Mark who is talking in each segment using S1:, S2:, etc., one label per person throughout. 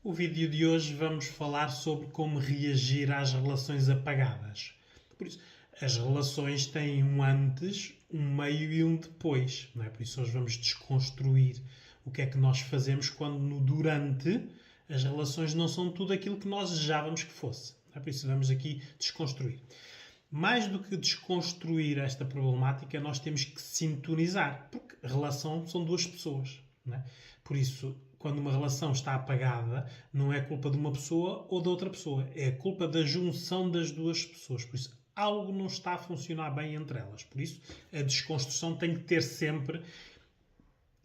S1: O vídeo de hoje vamos falar sobre como reagir às relações apagadas. Por isso, as relações têm um antes, um meio e um depois. Não é? Por isso, hoje vamos desconstruir o que é que nós fazemos quando no durante as relações não são tudo aquilo que nós desejávamos que fosse. Não é? Por isso, vamos aqui desconstruir. Mais do que desconstruir esta problemática, nós temos que sintonizar, porque relação são duas pessoas. Não é? Por isso, quando uma relação está apagada, não é culpa de uma pessoa ou de outra pessoa, é culpa da junção das duas pessoas. Por isso, algo não está a funcionar bem entre elas. Por isso, a desconstrução tem que ter sempre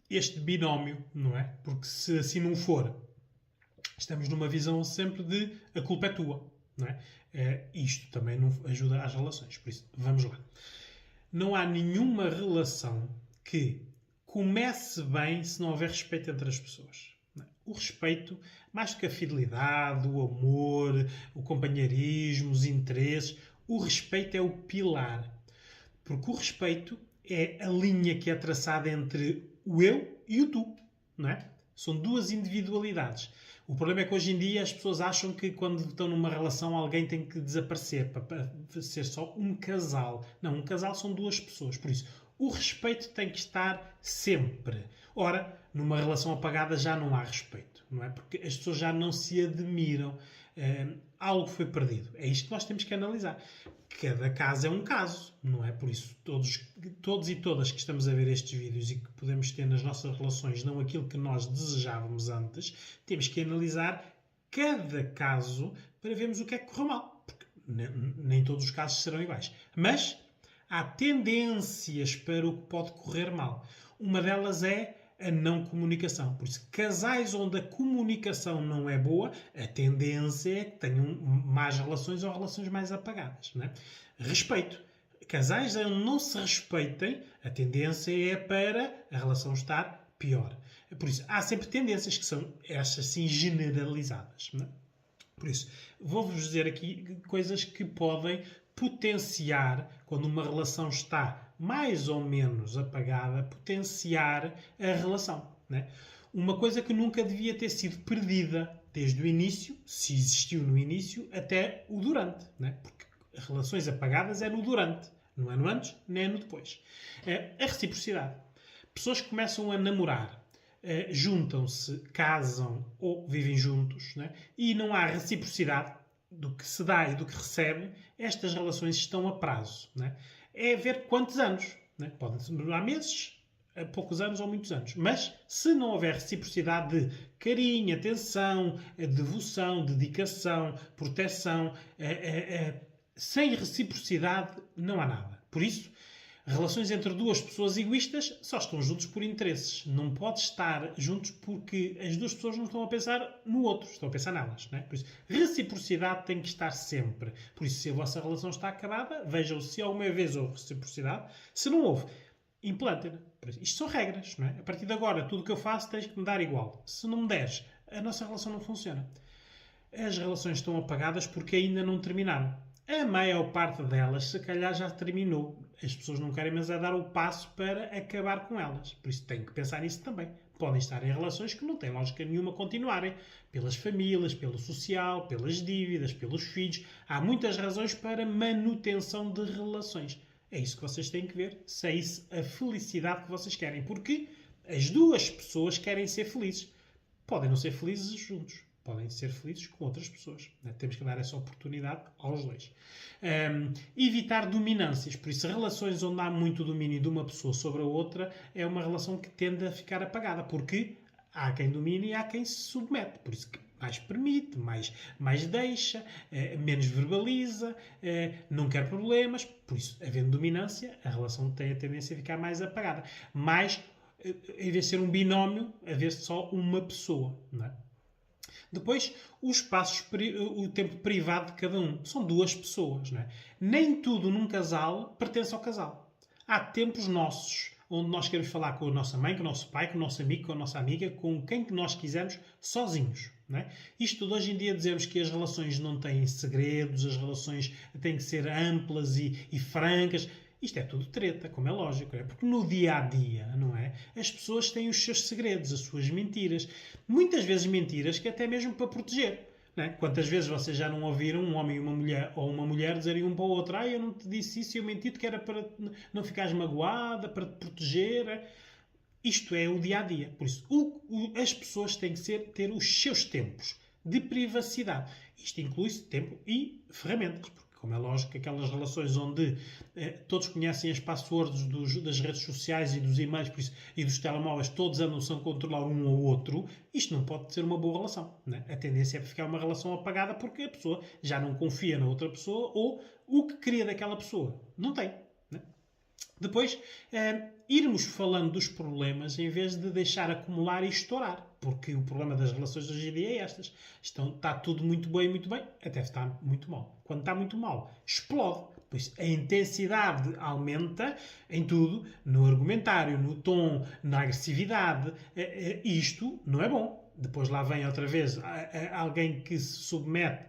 S1: este binómio, não é? Porque se assim não for, estamos numa visão sempre de a culpa é tua, não é? Isto também não ajuda às relações. Por isso, vamos lá. Não há nenhuma relação que comece bem se não houver respeito entre as pessoas. O respeito, mais do que a fidelidade, o amor, o companheirismo, os interesses, o respeito é o pilar. Porque o respeito é a linha que é traçada entre o eu e o tu. Não é? São duas individualidades. O problema é que hoje em dia as pessoas acham que quando estão numa relação alguém tem que desaparecer para ser só um casal. Não, um casal são duas pessoas. Por isso, o respeito tem que estar sempre. Ora, numa relação apagada já não há respeito, não é? Porque as pessoas já não se admiram. Algo foi perdido. É isto que nós temos que analisar. Cada caso é um caso, não é? Por isso, todos e todas que estamos a ver estes vídeos e que podemos ter nas nossas relações não aquilo que nós desejávamos antes, temos que analisar cada caso para vermos o que é que correu mal. Porque nem todos os casos serão iguais. Mas há tendências para o que pode correr mal. Uma delas é a não comunicação. Por isso, casais onde a comunicação não é boa, a tendência é que tenham más relações ou relações mais apagadas. Não é? Respeito. Casais onde não se respeitem, a tendência é para a relação estar pior. Por isso, há sempre tendências que são estas sim generalizadas. Não é? Por isso, vou-vos dizer aqui coisas que podem potenciar, quando uma relação está mais ou menos apagada, potenciar a relação. Né? Uma coisa que nunca devia ter sido perdida desde o início, se existiu no início, até o durante. Né? Porque relações apagadas é no durante, não é no antes, nem é no depois. A reciprocidade. Pessoas que começam a namorar, juntam-se, casam ou vivem juntos, né? E não há reciprocidade do que se dá e do que recebe, estas relações estão a prazo. Né? É ver quantos anos. Né? Podem durar meses, poucos anos ou muitos anos. Mas se não houver reciprocidade de carinho, atenção, devoção, dedicação, proteção, sem reciprocidade não há nada. Por isso, relações entre duas pessoas egoístas só estão juntos por interesses. Não pode estar juntos porque as duas pessoas não estão a pensar no outro, estão a pensar nelas. Não é? Por isso, reciprocidade tem que estar sempre. Por isso, se a vossa relação está acabada, vejam se alguma vez houve reciprocidade. Se não houve, implantem-na. Isto são regras. Não é? A partir de agora, tudo o que eu faço tens que me dar igual. Se não me deres, a nossa relação não funciona. As relações estão apagadas porque ainda não terminaram. A maior parte delas, se calhar, já terminou. As pessoas não querem, mas é dar o passo para acabar com elas. Por isso, tem que pensar nisso também. Podem estar em relações que não têm lógica nenhuma continuarem. Pelas famílias, pelo social, pelas dívidas, pelos filhos. Há muitas razões para manutenção de relações. É isso que vocês têm que ver. Se é isso a felicidade que vocês querem. Porque as duas pessoas querem ser felizes. Podem não ser felizes juntos. Podem ser felizes com outras pessoas. Né? Temos que dar essa oportunidade aos dois. Evitar dominâncias. Por isso, relações onde há muito domínio de uma pessoa sobre a outra é uma relação que tende a ficar apagada. Porque há quem domine e há quem se submete. Por isso, mais permite, mais deixa, menos verbaliza, não quer problemas. Por isso, havendo dominância, a relação tem a tendência a ficar mais apagada. Mas, em vez de ser um binómio, haver só uma pessoa. Não é? Depois, os espaços, o tempo privado de cada um. São duas pessoas. Não é? Nem tudo num casal pertence ao casal. Há tempos nossos, onde nós queremos falar com a nossa mãe, com o nosso pai, com o nosso amigo, com a nossa amiga, com quem que nós quisermos, sozinhos. Não é? Isto de hoje em dia dizemos que as relações não têm segredos, as relações têm que ser amplas e francas. Isto é tudo treta, como é lógico, não é? Porque no dia-a-dia, não é? As pessoas têm os seus segredos, as suas mentiras. Muitas vezes mentiras que até mesmo para proteger. Não é? Quantas vezes vocês já não ouviram um homem e uma mulher, ou uma mulher dizerem um para o outro: eu não te disse isso e eu menti-te que era para não ficares magoada, para te proteger. Isto é o dia-a-dia. Por isso, as pessoas têm que ter os seus tempos de privacidade. Isto inclui tempo e ferramentas, porque, como é lógico, aquelas relações onde todos conhecem as passwords das redes sociais e dos e-mails por isso, e dos telemóveis, todos andam-se a controlar um ao outro, isto não pode ser uma boa relação. Né? A tendência é ficar uma relação apagada porque a pessoa já não confia na outra pessoa ou o que queria daquela pessoa não tem. Né? Depois, irmos falando dos problemas em vez de deixar acumular e estourar. Porque o problema das relações hoje em dia é estas. Está tudo muito bem, até está muito mal. Quando está muito mal, explode. Pois a intensidade aumenta em tudo, no argumentário, no tom, na agressividade. Isto não é bom. Depois lá vem outra vez alguém que se submete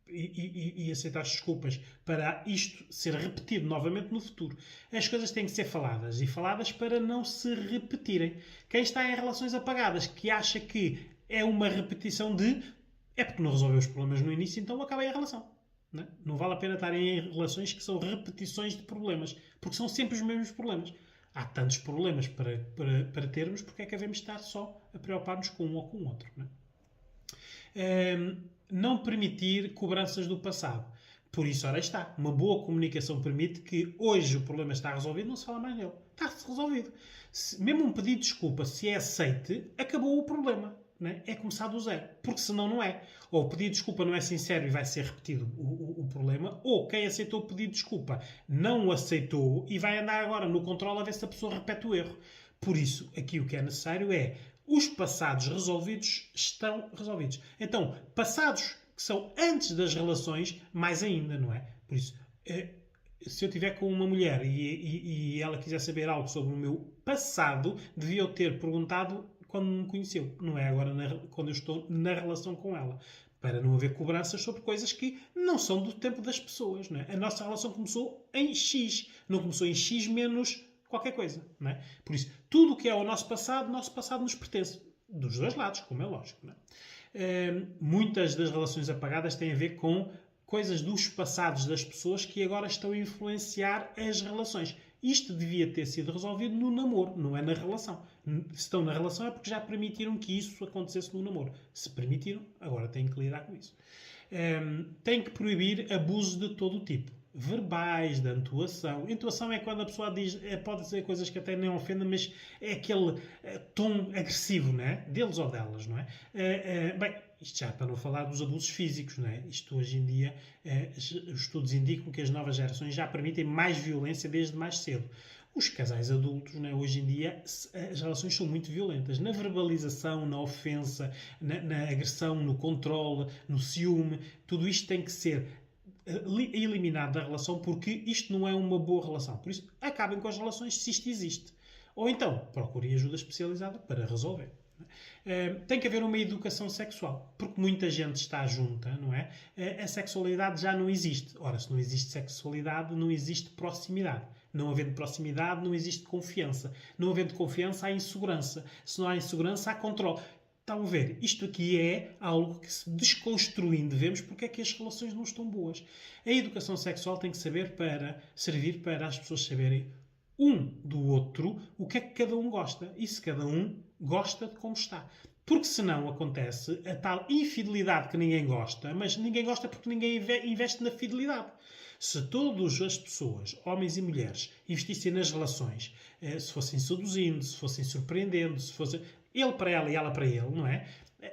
S1: e aceitar as desculpas para isto ser repetido novamente no futuro. As coisas têm que ser faladas e faladas para não se repetirem. Quem está em relações apagadas que acha que é uma repetição é porque não resolveu os problemas no início, então acabei a relação. Não vale a pena estar em relações que são repetições de problemas, porque são sempre os mesmos problemas. Há tantos problemas para termos, porque é que devemos estar só a preocupar-nos com um ou com o outro. Não permitir cobranças do passado. Por isso, ora está. Uma boa comunicação permite que hoje o problema está resolvido, não se fala mais nele. Está resolvido. Mesmo um pedido de desculpa, se é aceite, acabou o problema. Né? É começar do zero. Porque senão não é. Ou o pedido de desculpa não é sincero e vai ser repetido o problema, ou quem aceitou o pedido de desculpa não o aceitou e vai andar agora no controle a ver se a pessoa repete o erro. Por isso, aqui o que é necessário é os passados resolvidos estão resolvidos. Então, passados que são antes das relações, mais ainda, não é? Por isso, se eu estiver com uma mulher e ela quiser saber algo sobre o meu passado, devia eu ter perguntado quando me conheceu. Não é agora quando eu estou na relação com ela. Para não haver cobranças sobre coisas que não são do tempo das pessoas. Não é? A nossa relação começou em X. Não começou em X menos qualquer coisa. Não é? Por isso, tudo o que é o nosso passado nos pertence. Dos dois lados, como é lógico. Não é? Muitas das relações apagadas têm a ver com coisas dos passados das pessoas que agora estão a influenciar as relações. Isto devia ter sido resolvido no namoro, não é na relação. Se estão na relação é porque já permitiram que isso acontecesse no namoro. Se permitiram, agora têm que lidar com isso. Tem que proibir abusos de todo o tipo. Verbais, da entoação. Entoação é quando a pessoa diz, pode dizer coisas que até nem ofendem, mas é aquele tom agressivo, não é? Deles ou delas, não é? Bem, isto já para não falar dos abusos físicos, não é? Isto hoje em dia, os estudos indicam que as novas gerações já permitem mais violência desde mais cedo. Os casais adultos, não é? Hoje em dia, as relações são muito violentas. Na verbalização, na ofensa, na agressão, no controle, no ciúme, tudo isto tem que ser eliminado da relação porque isto não é uma boa relação. Por isso, acabem com as relações se isto existe. Ou então, procurem ajuda especializada para resolver. Tem que haver uma educação sexual, porque muita gente está junta, não é? A sexualidade já não existe. Ora, se não existe sexualidade, não existe proximidade. Não havendo proximidade, não existe confiança. Não havendo confiança, há insegurança. Se não há insegurança, há controle. Estão a ver? Isto aqui é algo que, se desconstruindo, vemos porque é que as relações não estão boas. A educação sexual tem que servir para as pessoas saberem um do outro o que é que cada um gosta e se cada um gosta de como está. Porque senão acontece a tal infidelidade que ninguém gosta, mas ninguém gosta porque ninguém investe na fidelidade. Se todas as pessoas, homens e mulheres, investissem nas relações, se fossem seduzindo, se fossem surpreendendo, se fossem ele para ela e ela para ele, não é?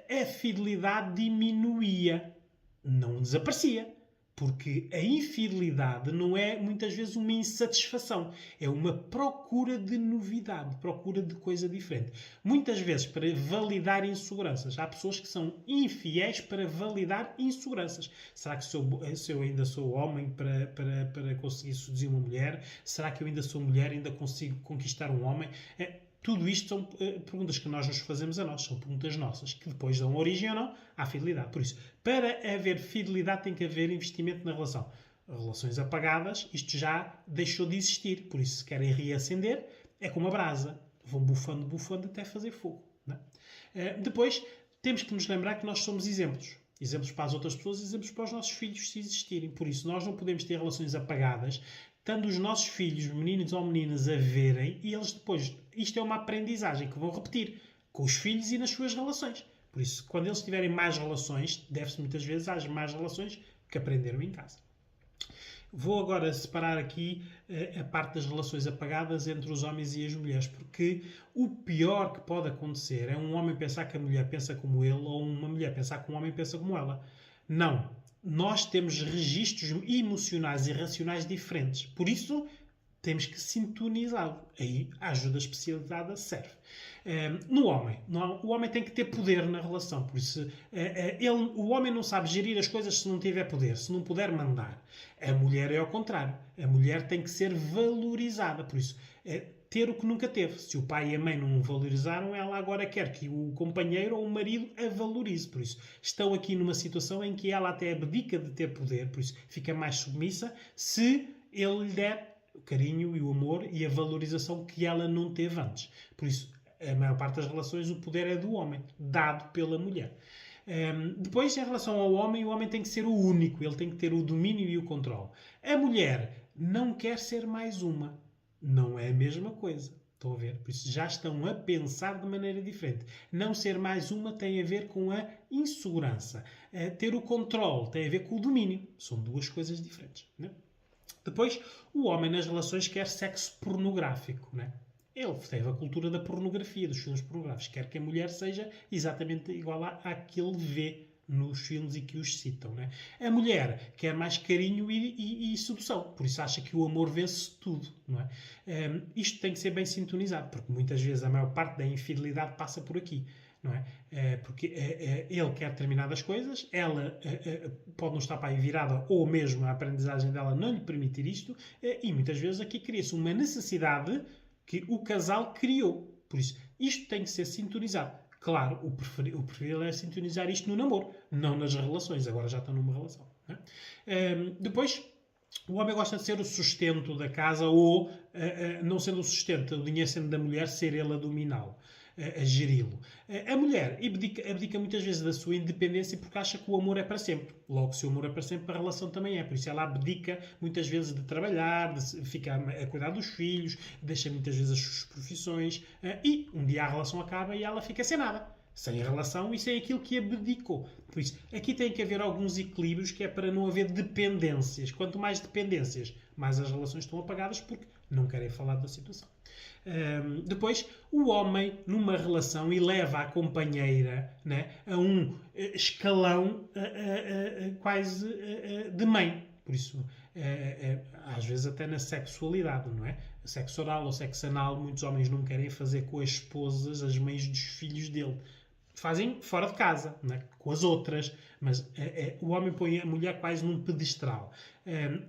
S1: A fidelidade diminuía, não desaparecia. Porque a infidelidade não é, muitas vezes, uma insatisfação. É uma procura de novidade, procura de coisa diferente. Muitas vezes, para validar inseguranças. Há pessoas que são infiéis para validar inseguranças. Será que se eu ainda sou homem para conseguir seduzir uma mulher? Será que eu ainda sou mulher e ainda consigo conquistar um homem? Tudo isto são perguntas que nós nos fazemos a nós, são perguntas nossas, que depois dão origem ou não à fidelidade. Por isso, para haver fidelidade tem que haver investimento na relação. Relações apagadas, isto já deixou de existir. Por isso, se querem reacender, é como a brasa. Vão bufando, bufando até fazer fogo. Não é? Depois, temos que nos lembrar que nós somos exemplos. Exemplos para as outras pessoas, exemplos para os nossos filhos, se existirem. Por isso, nós não podemos ter relações apagadas, estando os nossos filhos, meninos ou meninas, a verem, e eles depois... Isto é uma aprendizagem que vão repetir com os filhos e nas suas relações. Por isso, quando eles tiverem más relações, deve-se muitas vezes às más relações que aprenderam em casa. Vou agora separar aqui a parte das relações apagadas entre os homens e as mulheres, porque o pior que pode acontecer é um homem pensar que a mulher pensa como ele ou uma mulher pensar que um homem pensa como ela. Não. Nós temos registros emocionais e racionais diferentes. Por isso, temos que sintonizá-lo. Aí a ajuda especializada serve. No homem. O homem tem que ter poder na relação. Por isso, o homem não sabe gerir as coisas se não tiver poder, se não puder mandar. A mulher é ao contrário. A mulher tem que ser valorizada. Por isso, ter o que nunca teve. Se o pai e a mãe não o valorizaram, ela agora quer que o companheiro ou o marido a valorize. Por isso, estão aqui numa situação em que ela até abdica de ter poder. Por isso, fica mais submissa se ele lhe der o carinho e o amor e a valorização que ela não teve antes. Por isso, a maior parte das relações, o poder é do homem, dado pela mulher. Depois, em relação ao homem, o homem tem que ser o único, ele tem que ter o domínio e o controle. A mulher não quer ser mais uma. Não é a mesma coisa. Estão a ver? Por isso, já estão a pensar de maneira diferente. Não ser mais uma tem a ver com a insegurança. Ter o controle tem a ver com o domínio. São duas coisas diferentes. Né? Depois, o homem nas relações quer sexo pornográfico, né? Ele teve a cultura da pornografia, dos filmes pornográficos. Quer que a mulher seja exatamente igual à que ele vê nos filmes e que os citam, né? A mulher quer mais carinho e sedução. Por isso acha que o amor vence tudo, não é? Isto tem que ser bem sintonizado, porque muitas vezes a maior parte da infidelidade passa por aqui. Não é? Porque ele quer determinadas coisas, ela pode não estar para aí virada ou mesmo a aprendizagem dela não lhe permitir isto, e muitas vezes aqui cria-se uma necessidade que o casal criou. Por isso, isto tem que ser sintonizado. Claro, o preferível é sintonizar isto no namoro, não nas relações. Agora já estão numa relação. Não é? Depois, o homem gosta de ser o sustento da casa ou, não sendo o sustento, o dinheiro sendo da mulher, ser ele a dominá-lo, a geri-lo. A mulher abdica muitas vezes da sua independência porque acha que o amor é para sempre. Logo, se o amor é para sempre, a relação também é. Por isso ela abdica muitas vezes de trabalhar, de ficar a cuidar dos filhos, deixa muitas vezes as suas profissões e um dia a relação acaba e ela fica sem nada. Sem a relação e sem aquilo que abdicou. Por isso, aqui tem que haver alguns equilíbrios que é para não haver dependências. Quanto mais dependências, mais as relações estão apagadas porque não querem falar da situação. Depois, o homem, numa relação, eleva a companheira, né, a um escalão quase de mãe. Por isso, às vezes até na sexualidade, não é? Sexo oral ou sexo anal, muitos homens não querem fazer com as esposas, as mães dos filhos dele. Fazem fora de casa, né? Com as outras, mas o homem põe a mulher quase num pedestral.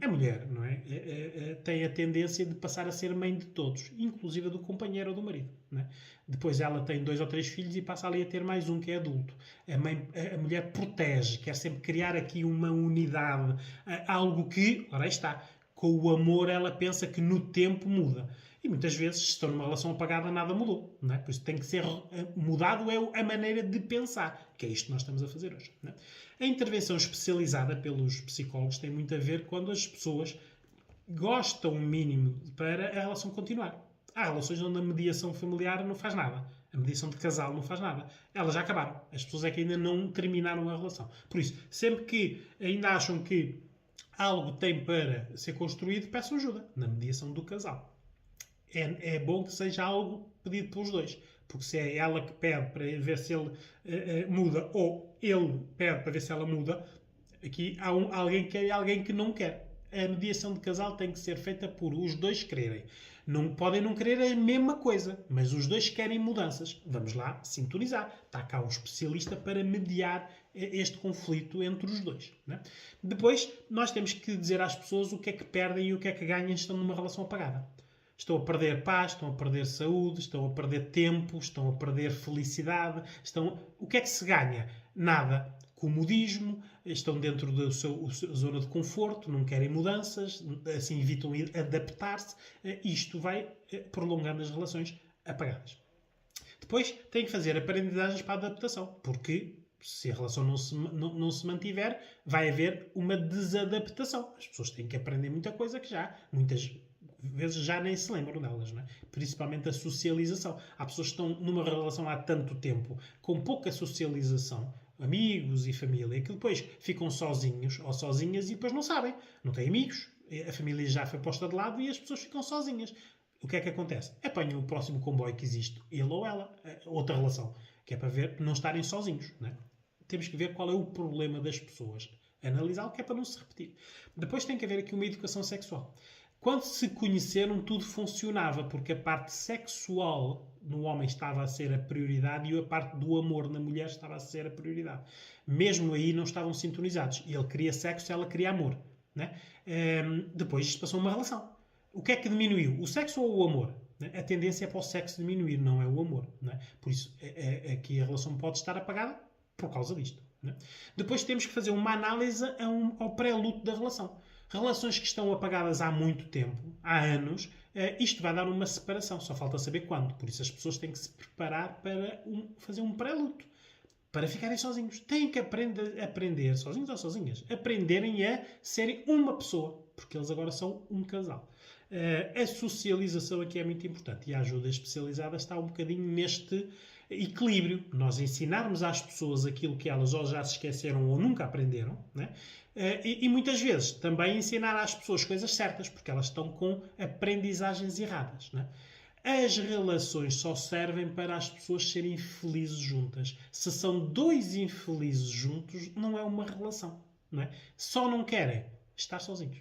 S1: A mulher, não é? Tem a tendência de passar a ser mãe de todos, inclusive do companheiro ou do marido. Né? Depois ela tem 2 ou 3 filhos e passa ali a ter mais um que é adulto. A mulher protege, quer sempre criar aqui uma unidade, algo que, ora aí está, com o amor ela pensa que no tempo muda. E muitas vezes, se estão numa relação apagada, nada mudou. Não é? Por isso tem que ser mudado a maneira de pensar, que é isto que nós estamos a fazer hoje. Não é? A intervenção especializada pelos psicólogos tem muito a ver quando as pessoas gostam o mínimo para a relação continuar. Há relações onde a mediação familiar não faz nada. A mediação de casal não faz nada. Elas já acabaram. As pessoas é que ainda não terminaram a relação. Por isso, sempre que ainda acham que algo tem para ser construído, peçam ajuda na mediação do casal. É bom que seja algo pedido pelos dois. Porque se é ela que pede para ver se ele muda ou ele pede para ver se ela muda, aqui há alguém que não quer. A mediação de casal tem que ser feita por os dois quererem. Não podem não querer a mesma coisa, mas os dois querem mudanças. Vamos lá sintonizar. Está cá o especialista para mediar este conflito entre os dois. Né? Depois, nós temos que dizer às pessoas o que é que perdem e o que é que ganham estando numa relação apagada. Estão a perder paz, estão a perder saúde, estão a perder tempo, estão a perder felicidade. O que é que se ganha? Nada. Comodismo, estão dentro da zona de conforto, não querem mudanças, assim evitam adaptar-se. Isto vai prolongando as relações apagadas. Depois tem que fazer aprendizagens para a adaptação, porque se a relação não se mantiver, vai haver uma desadaptação. As pessoas têm que aprender muita coisa que muitas vezes já nem se lembram delas, não é? Principalmente a socialização. Há pessoas que estão numa relação há tanto tempo, com pouca socialização, amigos e família, que depois ficam sozinhos ou sozinhas e depois não sabem. Não têm amigos, a família já foi posta de lado e as pessoas ficam sozinhas. O que é que acontece? Apanham o próximo comboio que existe, ele ou ela, outra relação, que é para ver não estarem sozinhos, não é? Temos que ver qual é o problema das pessoas, analisá-lo, que é para não se repetir. Depois tem que haver aqui uma educação sexual. Quando se conheceram, tudo funcionava, porque a parte sexual no homem estava a ser a prioridade e a parte do amor na mulher estava a ser a prioridade. Mesmo aí não estavam sintonizados. Ele queria sexo, ela queria amor. Né? Depois isto passou a uma relação. O que é que diminuiu? O sexo ou o amor? A tendência é para o sexo diminuir, não é o amor. Né? Por isso, aqui a relação pode estar apagada por causa disto. Né? Depois temos que fazer uma análise ao pré-luto da relação. Relações que estão apagadas há muito tempo, há anos, isto vai dar uma separação, só falta saber quando. Por isso as pessoas têm que se preparar para fazer um pré-luto, para ficarem sozinhos. Têm que aprender, sozinhos ou sozinhas, aprenderem a serem uma pessoa, porque eles agora são um casal. A socialização aqui é muito importante e a ajuda especializada está um bocadinho neste equilíbrio. Nós ensinarmos às pessoas aquilo que elas ou já se esqueceram ou nunca aprenderam, né? E muitas vezes também ensinar às pessoas coisas certas, porque elas estão com aprendizagens erradas. Né? As relações só servem para as pessoas serem felizes juntas. Se são dois infelizes juntos, não é uma relação. Não é? Só não querem estar sozinhos.